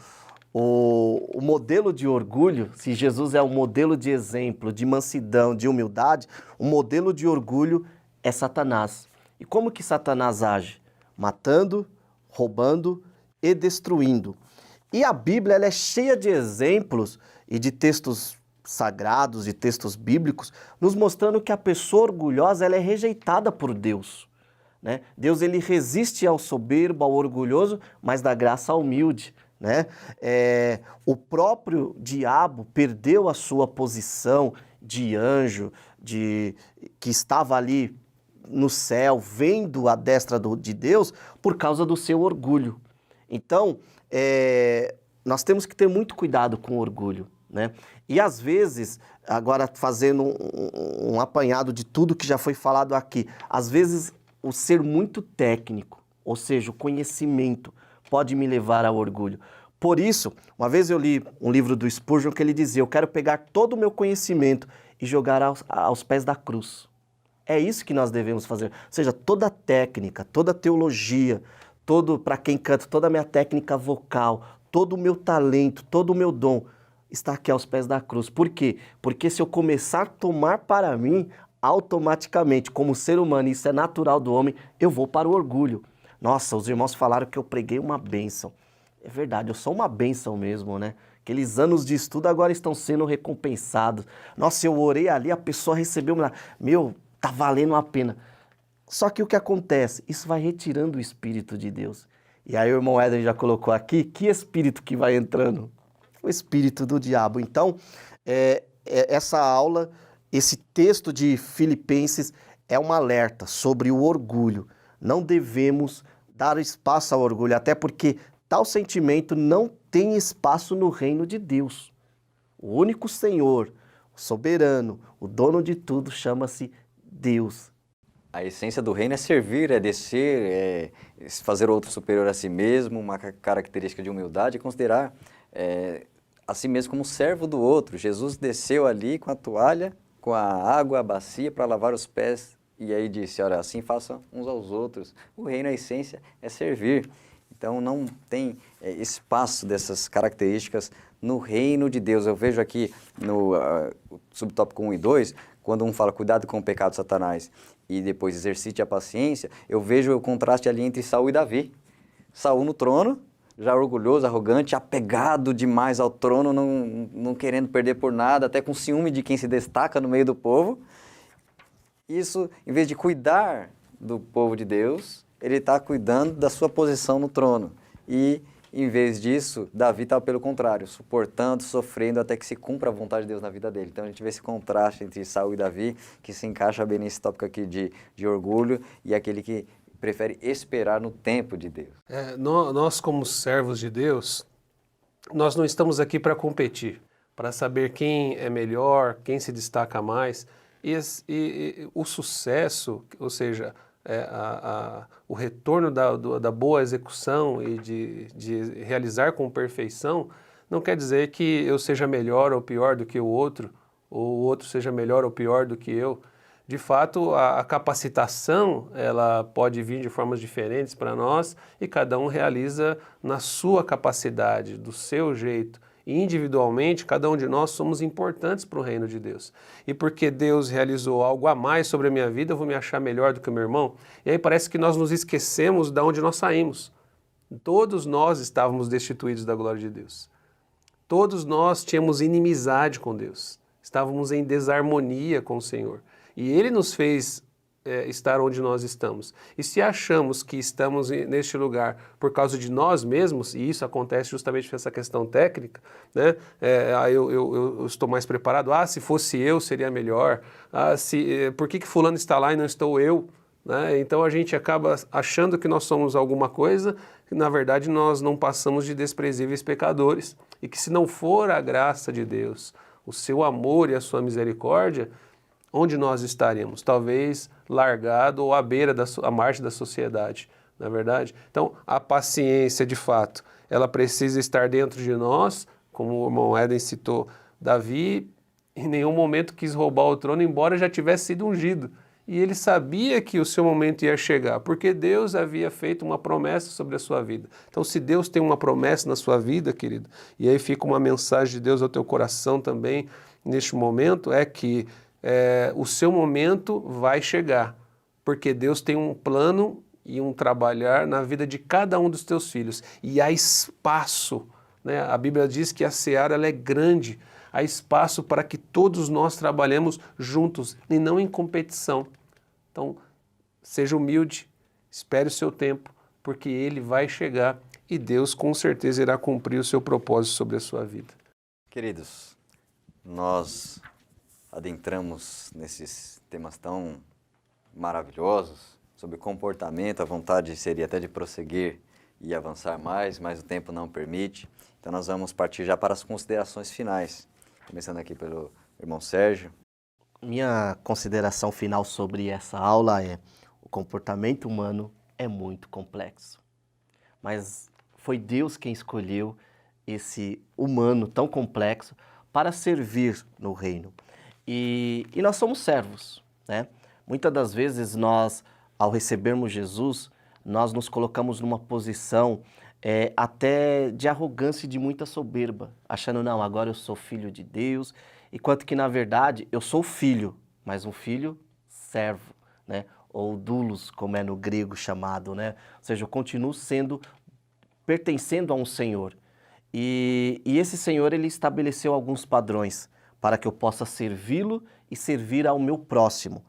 modelo de orgulho, se Jesus é um modelo de exemplo, de mansidão, de humildade, o modelo de orgulho é Satanás. E como que Satanás age? Matando, roubando e destruindo. E a Bíblia ela é cheia de exemplos e de textos sagrados, de textos bíblicos, nos mostrando que a pessoa orgulhosa ela é rejeitada por Deus, né? Deus ele resiste ao soberbo, ao orgulhoso, mas dá graça ao humilde, né? O próprio diabo perdeu a sua posição de anjo, que estava ali no céu, vendo a destra de Deus, por causa do seu orgulho. Então, nós temos que ter muito cuidado com o orgulho, né? E às vezes, agora fazendo um apanhado de tudo que já foi falado aqui, às vezes o ser muito técnico, ou seja, o conhecimento, pode me levar ao orgulho. Por isso, uma vez eu li um livro do Spurgeon que ele dizia, eu quero pegar todo o meu conhecimento e jogar aos pés da cruz. É isso que nós devemos fazer. Ou seja, toda a técnica, toda a teologia, para quem canta, toda a minha técnica vocal, todo o meu talento, todo o meu dom, está aqui aos pés da cruz. Por quê? Porque se eu começar a tomar para mim, automaticamente, como ser humano, isso é natural do homem, eu vou para o orgulho. Nossa, os irmãos falaram que eu preguei uma bênção. É verdade, eu sou uma bênção mesmo, né? Aqueles anos de estudo agora estão sendo recompensados. Nossa, eu orei ali, a pessoa recebeu, meu, tá valendo a pena. Só que o que acontece? Isso vai retirando o Espírito de Deus. E aí o irmão Éder já colocou aqui, que espírito que vai entrando? O espírito do diabo. Então, essa aula, esse texto de Filipenses é um alerta sobre o orgulho. Não devemos dar espaço ao orgulho, até porque tal sentimento não tem espaço no reino de Deus. O único Senhor, o soberano, o dono de tudo, chama-se Deus. A essência do reino é servir, é descer, é fazer o outro superior a si mesmo, uma característica de humildade, é considerar a si mesmo como servo do outro. Jesus desceu ali com a toalha, com a água, a bacia para lavar os pés e aí disse, olha, assim façam uns aos outros. O reino, a essência, é servir. Então não tem espaço dessas características no reino de Deus. Eu vejo aqui no subtópico 1 e 2, quando um fala cuidado com o pecado de Satanás e depois exercite a paciência, eu vejo o contraste ali entre Saul e Davi. Saul no trono, já orgulhoso, arrogante, apegado demais ao trono, não querendo perder por nada, até com ciúme de quem se destaca no meio do povo. Isso, em vez de cuidar do povo de Deus, ele está cuidando da sua posição no trono. E, em vez disso, Davi está pelo contrário, suportando, sofrendo até que se cumpra a vontade de Deus na vida dele. Então a gente vê esse contraste entre Saul e Davi, que se encaixa bem nesse tópico aqui de orgulho e aquele que prefere esperar no tempo de Deus. Nós, como servos de Deus, nós não estamos aqui para competir, para saber quem é melhor, quem se destaca mais. E o sucesso, ou seja, o retorno da boa execução e de realizar com perfeição, não quer dizer que eu seja melhor ou pior do que o outro, ou o outro seja melhor ou pior do que eu. De fato, a capacitação, ela pode vir de formas diferentes para nós e cada um realiza na sua capacidade, do seu jeito. E individualmente, cada um de nós somos importantes para o reino de Deus. E porque Deus realizou algo a mais sobre a minha vida, eu vou me achar melhor do que o meu irmão? E aí parece que nós nos esquecemos de onde nós saímos. Todos nós estávamos destituídos da glória de Deus. Todos nós tínhamos inimizade com Deus. Estávamos em desarmonia com o Senhor. E Ele nos fez estar onde nós estamos. E se achamos que estamos neste lugar por causa de nós mesmos, e isso acontece justamente por essa questão técnica, né? Eu estou mais preparado, se fosse eu seria melhor, por que fulano está lá e não estou eu? Né? Então a gente acaba achando que nós somos alguma coisa, que na verdade nós não passamos de desprezíveis pecadores, e que se não for a graça de Deus, o seu amor e a sua misericórdia, onde nós estaremos? Talvez largado ou à beira à margem da sociedade, não é verdade? Então, a paciência, de fato, ela precisa estar dentro de nós, como o irmão Éden citou, Davi em nenhum momento quis roubar o trono, embora já tivesse sido ungido. E ele sabia que o seu momento ia chegar, porque Deus havia feito uma promessa sobre a sua vida. Então, se Deus tem uma promessa na sua vida, querido, e aí fica uma mensagem de Deus ao teu coração também, neste momento, é que o seu momento vai chegar, porque Deus tem um plano e um trabalhar na vida de cada um dos teus filhos, e há espaço, né? A Bíblia diz que a seara ela é grande, há espaço para que todos nós trabalhemos juntos e não em competição. Então, seja humilde, espere o seu tempo, porque ele vai chegar e Deus com certeza irá cumprir o seu propósito sobre a sua vida. Queridos, nós adentramos nesses temas tão maravilhosos sobre comportamento. A vontade seria até de prosseguir e avançar mais, mas o tempo não permite. Então nós vamos partir já para as considerações finais, começando aqui pelo irmão Sérgio. Minha consideração final sobre essa aula é: o comportamento humano é muito complexo, mas foi Deus quem escolheu esse humano tão complexo para servir no reino. E nós somos servos, né? Muitas das vezes nós, ao recebermos Jesus, nós nos colocamos numa posição até de arrogância e de muita soberba, achando, não, agora eu sou filho de Deus, enquanto que na verdade eu sou filho, mas um filho servo, né? Ou doulos, como é no grego chamado, né? Ou seja, eu continuo pertencendo a um Senhor. E esse Senhor, ele estabeleceu alguns padrões para que eu possa servi-lo e servir ao meu próximo.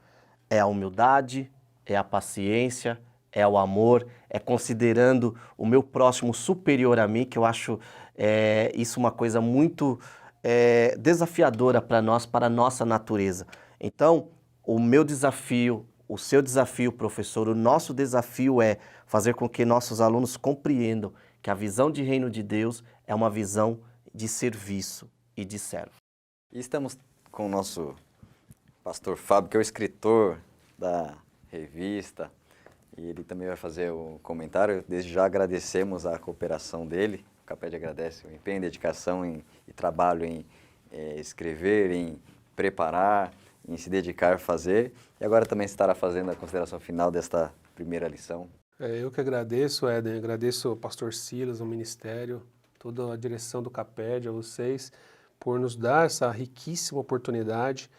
É a humildade, é a paciência, é o amor, é considerando o meu próximo superior a mim, que eu acho isso uma coisa muito desafiadora para nós, para a nossa natureza. Então, o meu desafio, o seu desafio, professor, o nosso desafio é fazer com que nossos alunos compreendam que a visão de reino de Deus é uma visão de serviço e de servo. E estamos com o nosso pastor Fábio, que é o escritor da revista, e ele também vai fazer o comentário. Desde já agradecemos a cooperação dele. O CAPED agradece o empenho, dedicação e trabalho em escrever, em preparar, em se dedicar a fazer. E agora também estará fazendo a consideração final desta primeira lição. Eu que agradeço, Éden, agradeço ao pastor Silas, ao ministério, toda a direção do CAPED, a vocês, por nos dar essa riquíssima oportunidade.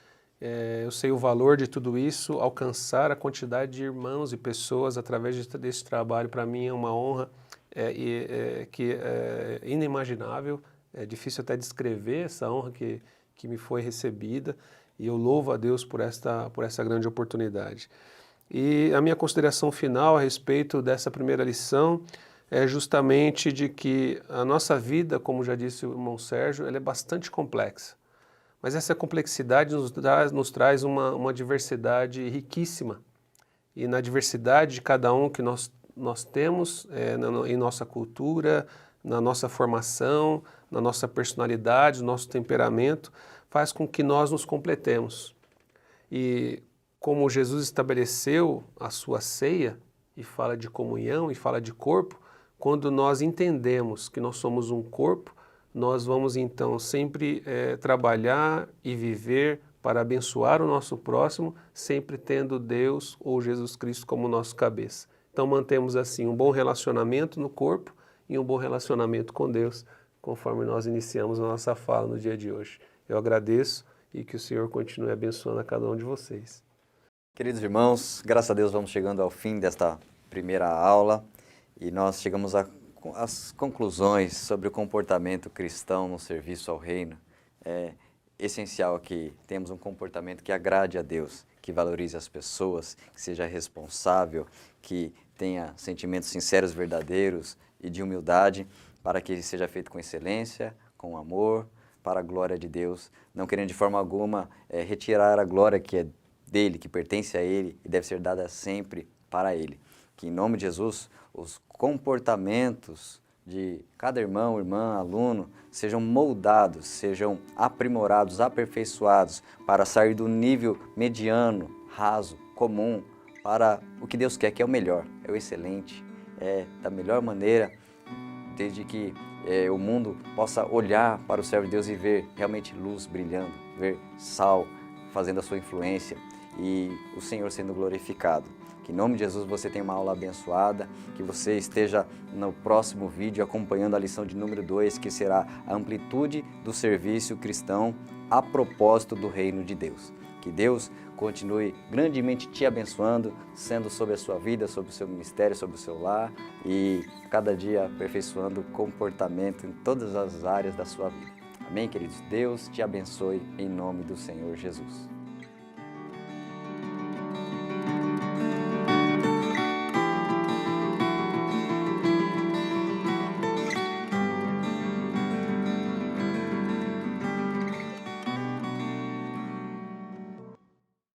Eu sei o valor de tudo isso, alcançar a quantidade de irmãos e pessoas através desse trabalho, para mim é uma honra que é inimaginável, é difícil até descrever essa honra que me foi recebida, e eu louvo a Deus por essa grande oportunidade. E a minha consideração final a respeito dessa primeira lição é justamente de que a nossa vida, como já disse o irmão Sérgio, ela é bastante complexa. Mas essa complexidade nos traz uma diversidade riquíssima. E na diversidade de cada um que nós temos em nossa cultura, na nossa formação, na nossa personalidade, no nosso temperamento, faz com que nós nos completemos. E como Jesus estabeleceu a sua ceia, e fala de comunhão, e fala de corpo, quando nós entendemos que nós somos um corpo, nós vamos então sempre trabalhar e viver para abençoar o nosso próximo, sempre tendo Deus ou Jesus Cristo como nosso cabeça. Então mantemos assim um bom relacionamento no corpo e um bom relacionamento com Deus, conforme nós iniciamos a nossa fala no dia de hoje. Eu agradeço e que o Senhor continue abençoando a cada um de vocês. Queridos irmãos, graças a Deus vamos chegando ao fim desta primeira aula e nós chegamos às conclusões sobre o comportamento cristão no serviço ao reino. É essencial que tenhamos um comportamento que agrade a Deus, que valorize as pessoas, que seja responsável, que tenha sentimentos sinceros, verdadeiros e de humildade, para que seja feito com excelência, com amor, para a glória de Deus, não querendo de forma alguma retirar a glória que é dele, que pertence a ele e deve ser dada sempre para ele. Que em nome de Jesus, os comportamentos de cada irmão, irmã, aluno, sejam moldados, sejam aprimorados, aperfeiçoados para sair do nível mediano, raso, comum, para o que Deus quer, que é o melhor, é o excelente, é da melhor maneira, desde que o mundo possa olhar para o servo de Deus e ver realmente luz brilhando, ver sal fazendo a sua influência e o Senhor sendo glorificado. Que em nome de Jesus você tenha uma aula abençoada, que você esteja no próximo vídeo acompanhando a lição de número 2, que será a amplitude do serviço cristão a propósito do reino de Deus. Que Deus continue grandemente te abençoando, sendo sobre a sua vida, sobre o seu ministério, sobre o seu lar e cada dia aperfeiçoando o comportamento em todas as áreas da sua vida. Amém, queridos? Deus te abençoe em nome do Senhor Jesus.